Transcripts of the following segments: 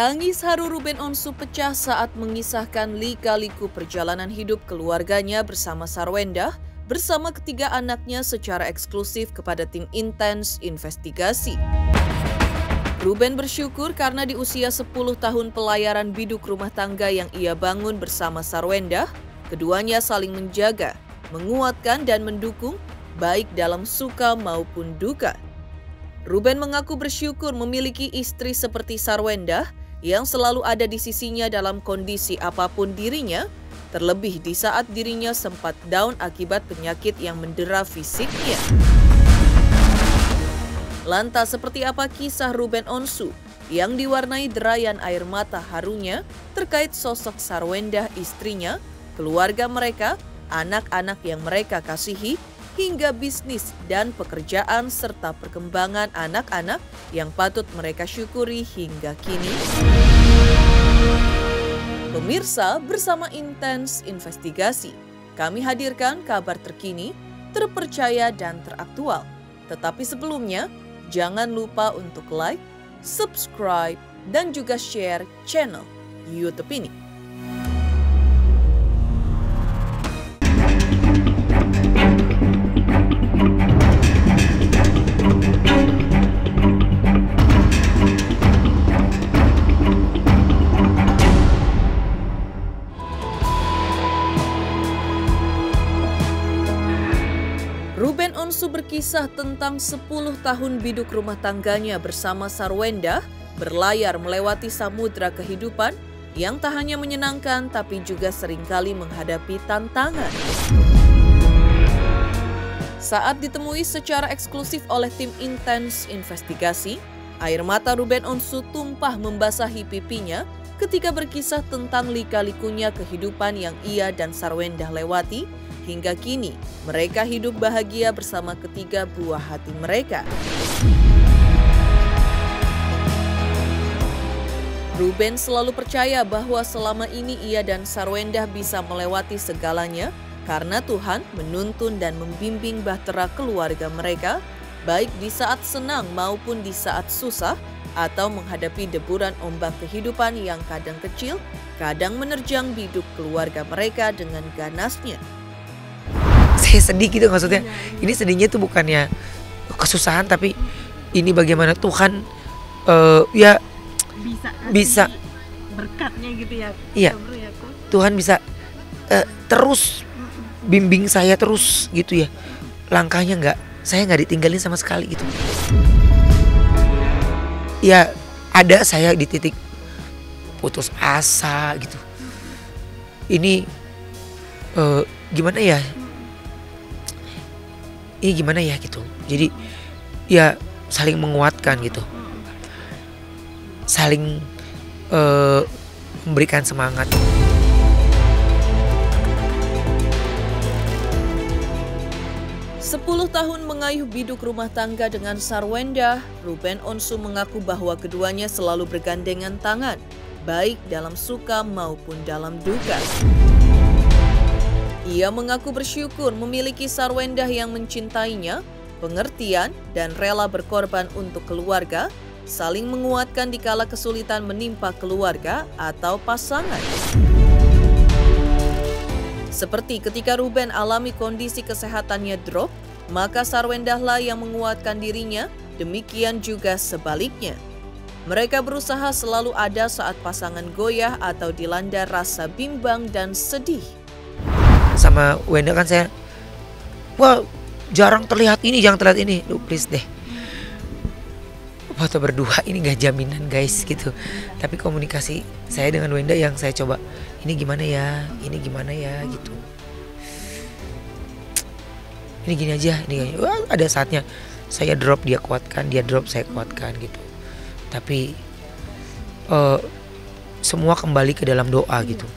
Tangis haru Ruben Onsu pecah saat mengisahkan lika-liku perjalanan hidup keluarganya bersama Sarwendah bersama ketiga anaknya secara eksklusif kepada tim intens investigasi. Ruben bersyukur karena di usia 10 tahun pelayaran biduk rumah tangga yang ia bangun bersama Sarwendah, keduanya saling menjaga, menguatkan dan mendukung baik dalam suka maupun duka. Ruben mengaku bersyukur memiliki istri seperti Sarwendah yang selalu ada di sisinya dalam kondisi apapun dirinya, terlebih di saat dirinya sempat down akibat penyakit yang mendera fisiknya. Lantas seperti apa kisah Ruben Onsu yang diwarnai derayan air mata harunya terkait sosok Sarwendah istrinya, keluarga mereka, anak-anak yang mereka kasihi, hingga bisnis dan pekerjaan serta perkembangan anak-anak yang patut mereka syukuri hingga kini? Pemirsa, bersama Intens Investigasi, kami hadirkan kabar terkini, terpercaya dan teraktual. Tetapi sebelumnya, jangan lupa untuk like, subscribe, dan juga share channel YouTube ini. Ruben Onsu berkisah tentang 10 tahun biduk rumah tangganya bersama Sarwendah berlayar melewati samudra kehidupan yang tak hanya menyenangkan tapi juga seringkali menghadapi tantangan. Saat ditemui secara eksklusif oleh tim intens investigasi, air mata Ruben Onsu tumpah membasahi pipinya ketika berkisah tentang lika-likunya kehidupan yang ia dan Sarwendah lewati. Hingga kini, mereka hidup bahagia bersama ketiga buah hati mereka. Ruben selalu percaya bahwa selama ini ia dan Sarwendah bisa melewati segalanya karena Tuhan menuntun dan membimbing bahtera keluarga mereka, baik di saat senang maupun di saat susah, atau menghadapi deburan ombak kehidupan yang kadang kecil, kadang menerjang biduk keluarga mereka dengan ganasnya. Saya sedih gitu maksudnya. Ini sedihnya tuh bukannya kesusahan, tapi ini bagaimana Tuhan ya bisa berkatnya gitu ya. Iya. Tuhan bisa terus bimbing saya terus gitu ya. Langkahnya saya nggak ditinggalin sama sekali gitu. Ya ada saya di titik putus asa gitu. Ini gimana ya? Ini gimana ya gitu. Jadi ya saling menguatkan gitu. Saling memberikan semangat. Sepuluh tahun mengayuh biduk rumah tangga dengan Sarwendah, Ruben Onsu mengaku bahwa keduanya selalu bergandengan tangan, baik dalam suka maupun dalam duka. Ia mengaku bersyukur memiliki Sarwendah yang mencintainya, pengertian, dan rela berkorban untuk keluarga, saling menguatkan dikala kesulitan menimpa keluarga atau pasangan. Seperti ketika Ruben alami kondisi kesehatannya drop, maka Sarwendahlah yang menguatkan dirinya, demikian juga sebaliknya. Mereka berusaha selalu ada saat pasangan goyah atau dilanda rasa bimbang dan sedih. Sama Wenda kan saya, wah jarang terlihat ini, jangan terlihat ini, please deh. Foto berdua ini gak jaminan guys gitu. Tapi komunikasi saya dengan Wenda yang saya coba, ini gimana ya gitu. Ini gini aja, ini wah, ada saatnya saya drop dia kuatkan, dia drop saya kuatkan gitu. Tapi semua kembali ke dalam doa gitu.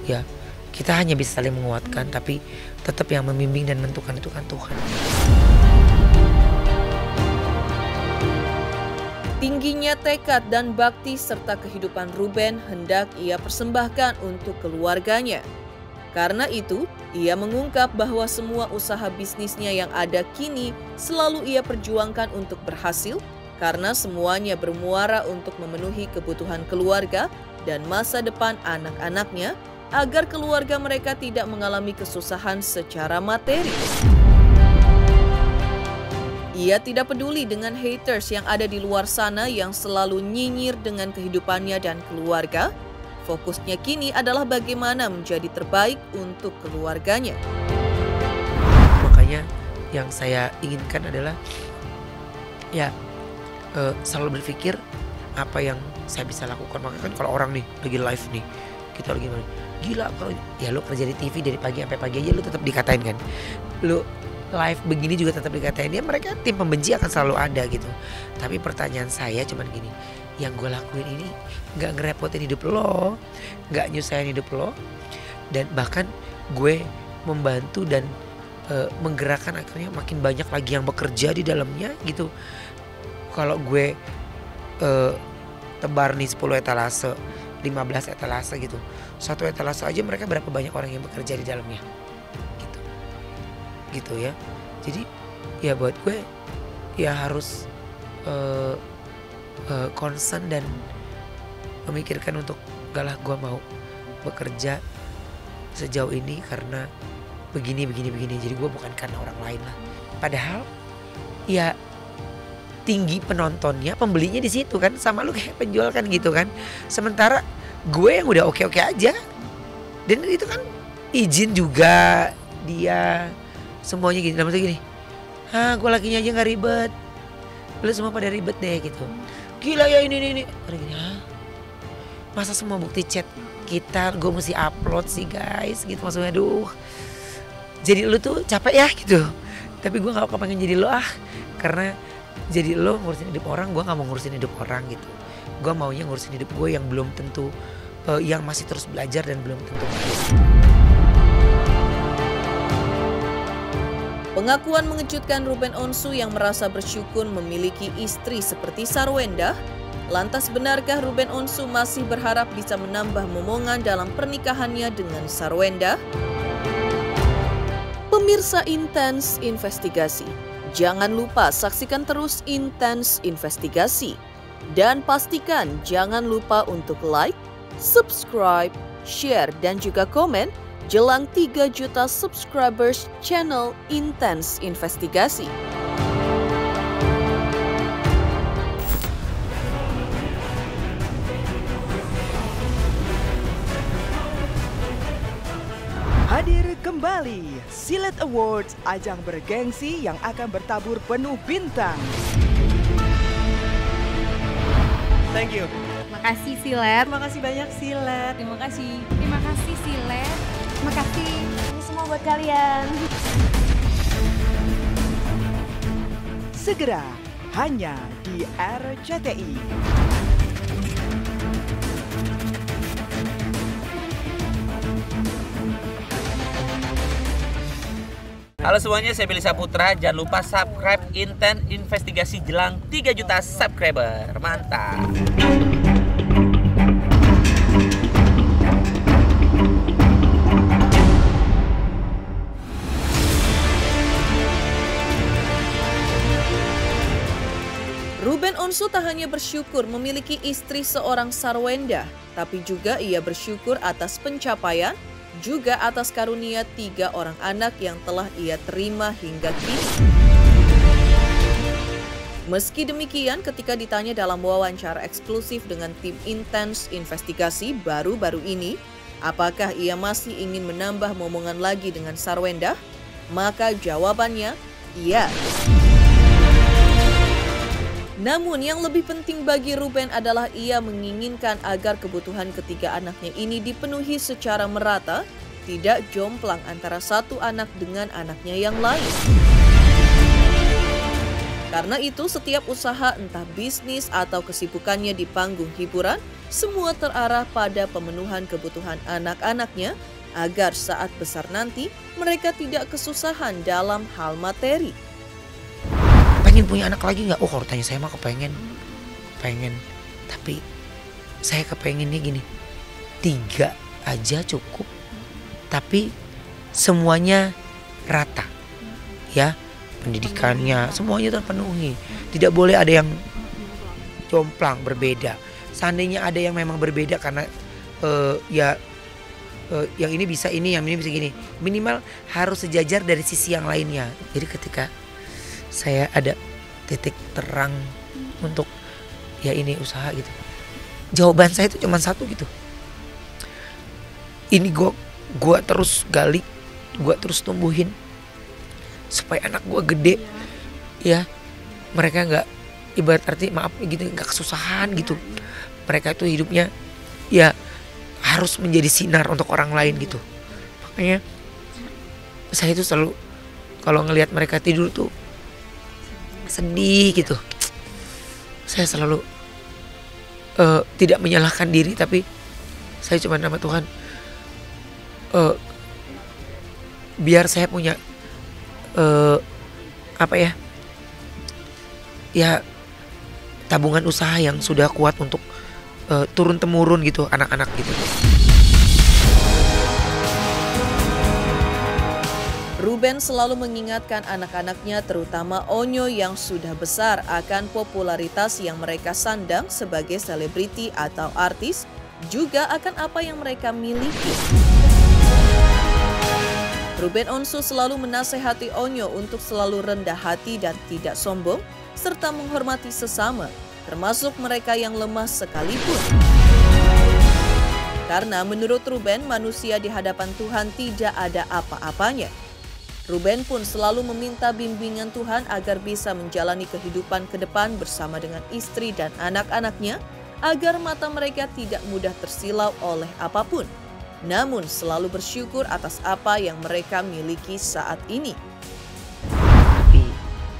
Ya. Kita hanya bisa saling menguatkan, tapi tetap yang membimbing dan menentukan itu kan Tuhan. Tingginya tekad dan bakti serta kehidupan Ruben hendak ia persembahkan untuk keluarganya. Karena itu, ia mengungkap bahwa semua usaha bisnisnya yang ada kini selalu ia perjuangkan untuk berhasil karena semuanya bermuara untuk memenuhi kebutuhan keluarga dan masa depan anak-anaknya agar keluarga mereka tidak mengalami kesusahan secara materi. Ia tidak peduli dengan haters yang ada di luar sana yang selalu nyinyir dengan kehidupannya dan keluarga. Fokusnya kini adalah bagaimana menjadi terbaik untuk keluarganya. Makanya yang saya inginkan adalah selalu berpikir apa yang saya bisa lakukan. Makanya kan kalau orang nih lagi live nih, kita lagi gila kalau ya lu kerja di TV dari pagi sampai pagi aja lu tetap dikatain kan. Lu live begini juga tetap dikatain. Ya mereka tim pembenci akan selalu ada gitu. Tapi pertanyaan saya cuman gini, yang gue lakuin ini gak ngerepotin hidup lo, gak nyusahin hidup lo, dan bahkan gue membantu dan menggerakkan akhirnya makin banyak lagi yang bekerja di dalamnya gitu. Kalau gue tebar nih 10 etalase, 15 etalase gitu, satu etalase aja mereka berapa banyak orang yang bekerja di dalamnya gitu ya. Jadi ya buat gue ya harus concern dan memikirkan untuk gak lah gue mau bekerja sejauh ini karena begini. Jadi gue bukan karena orang lain lah. Padahal ya tinggi penontonnya, pembelinya di situ kan, sama lu kayak penjual kan gitu kan. Sementara gue yang udah oke aja, dan itu kan izin juga dia semuanya gini. Maksudnya gini, gue lakinya aja nggak ribet, lu semua pada ribet deh gitu. Gila ya ini. Orang gini, masa semua bukti chat kita gue mesti upload sih guys gitu, maksudnya aduh. Jadi lu tuh capek ya gitu. Tapi gue gak kepengen jadi lo karena jadi lo ngurusin hidup orang, gue gak mau ngurusin hidup orang gitu. Gue maunya ngurusin hidup gue yang belum tentu, yang masih terus belajar dan belum tentu baik. Pengakuan mengejutkan Ruben Onsu yang merasa bersyukur memiliki istri seperti Sarwendah. Lantas benarkah Ruben Onsu masih berharap bisa menambah momongan dalam pernikahannya dengan Sarwendah? Pemirsa Intens Investigasi, jangan lupa saksikan terus Intens Investigasi. Dan pastikan jangan lupa untuk like, subscribe, share, dan juga komen jelang 3 juta subscribers channel Intens Investigasi. Hadir kembali Silet Awards, ajang bergengsi yang akan bertabur penuh bintang. Thank you. Makasih Silet. Terima kasih banyak Silet. Terima kasih. Terima kasih Silet. Terima kasih. Ini semua buat kalian. Segera hanya di RCTI. Halo semuanya, saya Billy Saputra. Jangan lupa subscribe Intens Investigasi jelang 3 juta subscriber. Mantap. Ruben Onsu tak hanya bersyukur memiliki istri seorang Sarwendah, tapi juga ia bersyukur atas pencapaian, juga atas karunia 3 orang anak yang telah ia terima hingga kini. Meski demikian, ketika ditanya dalam wawancara eksklusif dengan tim Intens Investigasi baru-baru ini, apakah ia masih ingin menambah momongan lagi dengan Sarwendah? Maka jawabannya, iya. Namun yang lebih penting bagi Ruben adalah ia menginginkan agar kebutuhan ketiga anaknya ini dipenuhi secara merata, tidak jomplang antara satu anak dengan anaknya yang lain. Karena itu setiap usaha entah bisnis atau kesibukannya di panggung hiburan, semua terarah pada pemenuhan kebutuhan anak-anaknya agar saat besar nanti mereka tidak kesusahan dalam hal materi. Pengen punya anak lagi nggak? Oh kalau tanya saya mah pengen. Tapi saya kepengennya gini, 3 aja cukup. Tapi semuanya rata, ya pendidikannya semuanya terpenuhi. Tidak boleh ada yang jomplang berbeda. Seandainya ada yang memang berbeda karena yang ini bisa ini, yang ini bisa gini, minimal harus sejajar dari sisi yang lainnya. Jadi ketika saya ada titik terang untuk ya ini usaha gitu, jawaban saya itu cuma satu gitu. Ini gue terus gali, gue terus tumbuhin supaya anak gue gede, ya mereka nggak, ibarat arti maaf gitu, nggak kesusahan gitu. Mereka itu hidupnya ya harus menjadi sinar untuk orang lain gitu. Makanya saya itu selalu kalau ngelihat mereka tidur tuh sedih gitu. Saya selalu tidak menyalahkan diri, tapi saya cuma nama Tuhan, biar saya punya tabungan usaha yang sudah kuat untuk turun temurun gitu anak-anak gitu. Ruben selalu mengingatkan anak-anaknya, terutama Onyo yang sudah besar, akan popularitas yang mereka sandang sebagai selebriti atau artis, juga akan apa yang mereka miliki. Ruben Onsu selalu menasehati Onyo untuk selalu rendah hati dan tidak sombong, serta menghormati sesama, termasuk mereka yang lemah sekalipun. Karena menurut Ruben, manusia di hadapan Tuhan tidak ada apa-apanya. Ruben pun selalu meminta bimbingan Tuhan agar bisa menjalani kehidupan ke depan bersama dengan istri dan anak-anaknya, agar mata mereka tidak mudah tersilau oleh apapun, namun selalu bersyukur atas apa yang mereka miliki saat ini. Tapi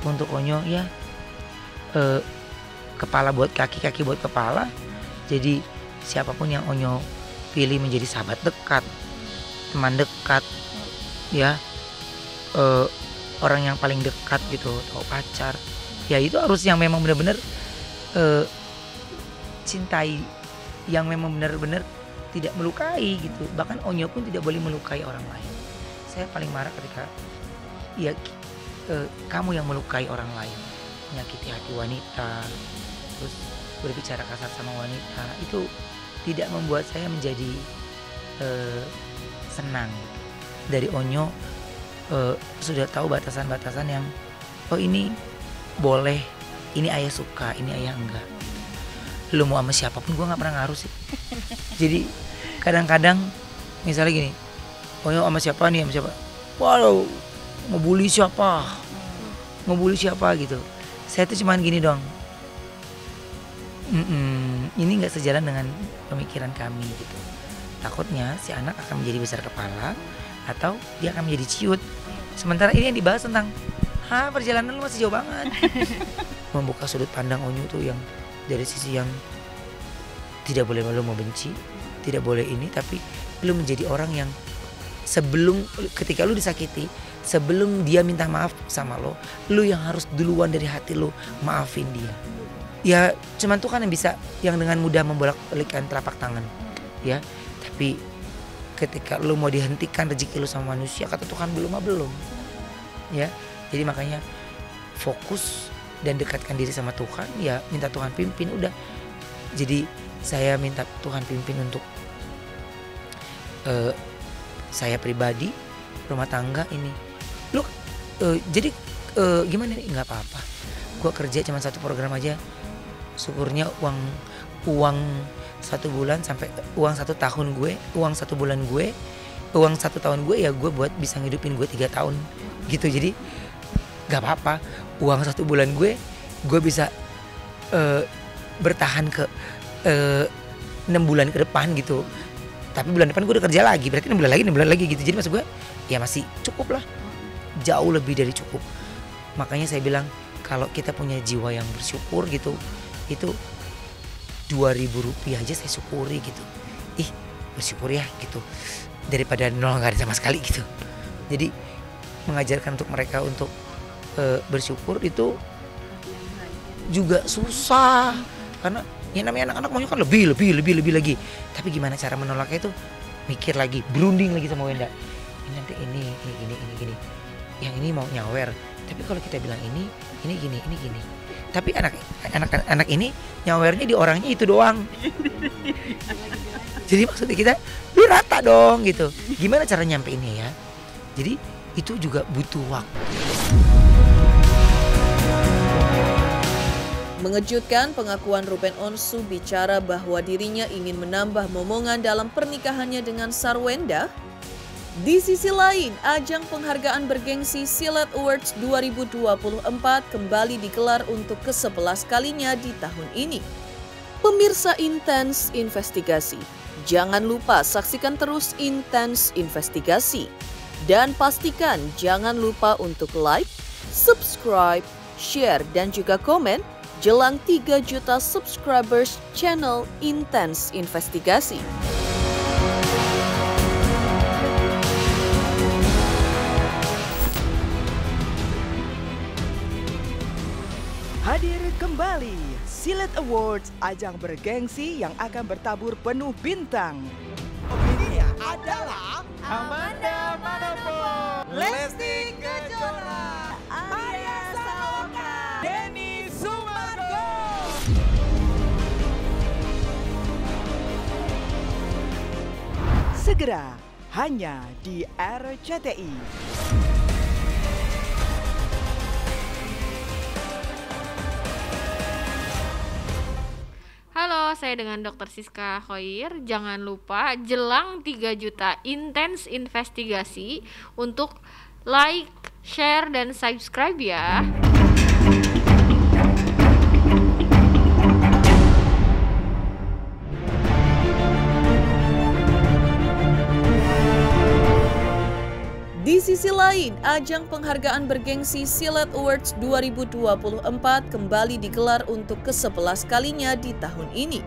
untuk Onyo ya, kepala buat kaki, kaki buat kepala. Jadi siapapun yang Onyo pilih menjadi sahabat dekat, teman dekat, ya orang yang paling dekat gitu, atau pacar, ya itu harus yang memang benar-benar cintai, yang memang benar-benar tidak melukai gitu. Bahkan Onyo pun tidak boleh melukai orang lain. Saya paling marah ketika ya kamu yang melukai orang lain, menyakiti hati wanita, terus berbicara kasar sama wanita, itu tidak membuat saya menjadi senang. Dari Onyo sudah tahu batasan-batasan yang ini boleh, ini ayah suka, ini ayah enggak. Lu mau sama siapapun gue nggak pernah ngaruh sih. Jadi kadang-kadang misalnya gini, Onyo sama siapa nih, sama siapa, waduh ngebully siapa gitu. Saya tuh cuman gini dong, ini nggak sejalan dengan pemikiran kami gitu. Takutnya si anak akan menjadi besar kepala atau dia akan menjadi ciut. Sementara ini yang dibahas tentang perjalanan lu masih jauh banget. Membuka sudut pandang Onyo tuh yang dari sisi yang tidak boleh lu membenci, tidak boleh ini, tapi lu menjadi orang yang sebelum ketika lu disakiti, sebelum dia minta maaf sama lu yang harus duluan dari hati lu maafin dia. Ya cuman Tuhan yang bisa, yang dengan mudah membolak-balikkan telapak tangan, ya. Tapi ketika lu mau dihentikan rezeki lu sama manusia, kata Tuhan belum, ya. Jadi makanya fokus dan dekatkan diri sama Tuhan, ya minta Tuhan pimpin, udah. Jadi saya minta Tuhan pimpin untuk saya pribadi, rumah tangga ini. Lu jadi gimana nih, nggak apa-apa. Gua kerja cuma satu program aja, syukurnya uang 1 bulan sampai uang 1 tahun gue, uang 1 bulan gue, uang 1 tahun gue, ya gue buat bisa ngidupin gue 3 tahun gitu. Jadi nggak apa-apa, uang 1 bulan gue bisa bertahan ke 6 bulan ke depan gitu. Tapi bulan depan gue udah kerja lagi, berarti 6 bulan lagi gitu. Jadi maksud gue ya masih cukup lah, jauh lebih dari cukup. Makanya saya bilang kalau kita punya jiwa yang bersyukur gitu, itu 2.000 rupiah aja saya syukuri gitu. Bersyukur ya gitu, daripada nol nggak ada sama sekali gitu. Jadi mengajarkan untuk mereka untuk bersyukur itu juga susah, karena ya namanya anak-anak maunya kan lebih lagi. Tapi gimana cara menolaknya itu, mikir lagi, berunding lagi sama Wenda. Ini nanti ini gini. Yang ini mau nyawer, tapi kalau kita bilang ini gini. Tapi anak ini nyawernya di orangnya itu doang. Jadi maksudnya kita lu rata dong gitu. Gimana cara nyampeinnya ya? Jadi itu juga butuh waktu. Mengejutkan, pengakuan Ruben Onsu bicara bahwa dirinya ingin menambah momongan dalam pernikahannya dengan Sarwenda. Di sisi lain, ajang penghargaan bergengsi Silet Awards 2024 kembali digelar untuk ke-11 kalinya di tahun ini. Pemirsa Intens Investigasi, jangan lupa saksikan terus Intens Investigasi. Dan pastikan jangan lupa untuk like, subscribe, share, dan juga komen jelang 3 juta subscribers channel Intens Investigasi. Hadir kembali Silet Awards, ajang bergengsi yang akan bertabur penuh bintang. Ini adalah Amanda Manopo, Lesti Kejora, Arya Saloka, Denny Sumargo. Segera hanya di RCTI. Halo, saya dengan Dr. Siska Khoir. Jangan lupa jelang 3 juta Intens Investigasi untuk like, share, dan subscribe ya. Di sisi lain, ajang penghargaan bergengsi Silet Awards 2024 kembali digelar untuk ke-11 kalinya di tahun ini.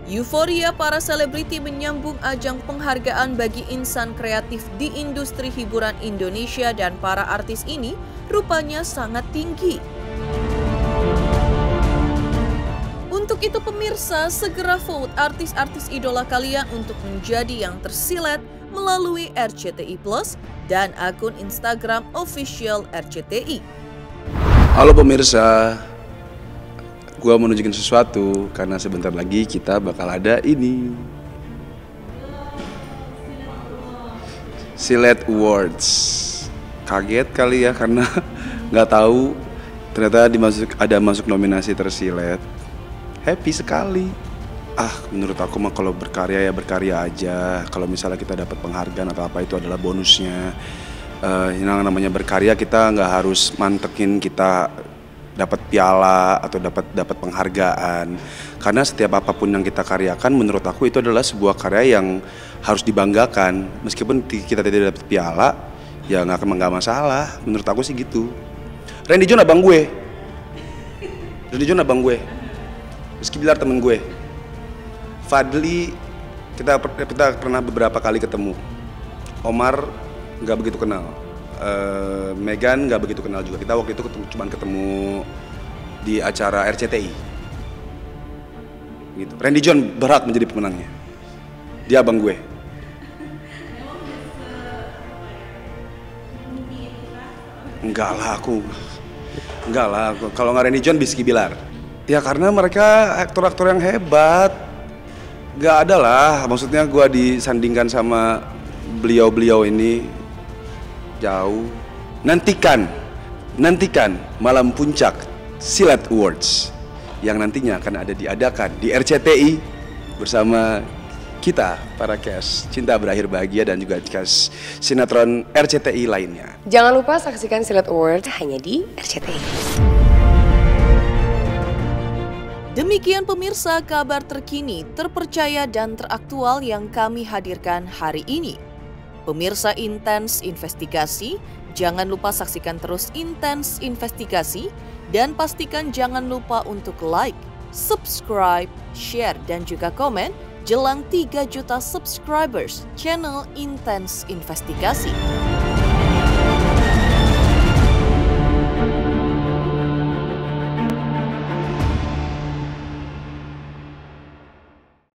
Euforia para selebriti menyambung ajang penghargaan bagi insan kreatif di industri hiburan Indonesia dan para artis ini rupanya sangat tinggi. Untuk itu pemirsa, segera vote artis-artis idola kalian untuk menjadi yang tersilet melalui RCTI Plus dan akun Instagram official RCTI. Halo pemirsa, gua mau nunjukin sesuatu karena sebentar lagi kita bakal ada ini. Silet Awards. Kaget kali ya karena nggak tahu ternyata ada masuk nominasi tersilet. Happy sekali. Menurut aku mah kalau berkarya ya berkarya aja. Kalau misalnya kita dapat penghargaan atau apa itu adalah bonusnya. Yang namanya berkarya kita nggak harus mantekin kita dapat piala atau dapat penghargaan. Karena setiap apapun yang kita karyakan menurut aku itu adalah sebuah karya yang harus dibanggakan. Meskipun kita tidak dapat piala, ya nggak masalah. Menurut aku sih gitu. Randy John abang gue. Rizky Bilar temen gue. Fadli kita pernah beberapa kali ketemu. Omar nggak begitu kenal. Megan nggak begitu kenal juga. Kita waktu itu cuma ketemu di acara RCTI. Gitu. Randy John berhak menjadi pemenangnya. Dia abang gue. Enggak lah. Kalau nggak Randy John, Rizky Bilar. Ya karena mereka aktor-aktor yang hebat. Gak ada lah, maksudnya gue disandingkan sama beliau-beliau ini jauh. Nantikan malam puncak Silet Awards yang nantinya akan diadakan di RCTI bersama kita para cast Cinta Berakhir Bahagia dan juga cast sinetron RCTI lainnya. Jangan lupa saksikan Silet Awards hanya di RCTI. Demikian pemirsa kabar terkini, terpercaya dan teraktual yang kami hadirkan hari ini. Pemirsa Intens Investigasi, jangan lupa saksikan terus Intens Investigasi dan pastikan jangan lupa untuk like, subscribe, share, dan juga komen jelang 3 juta subscribers channel Intens Investigasi.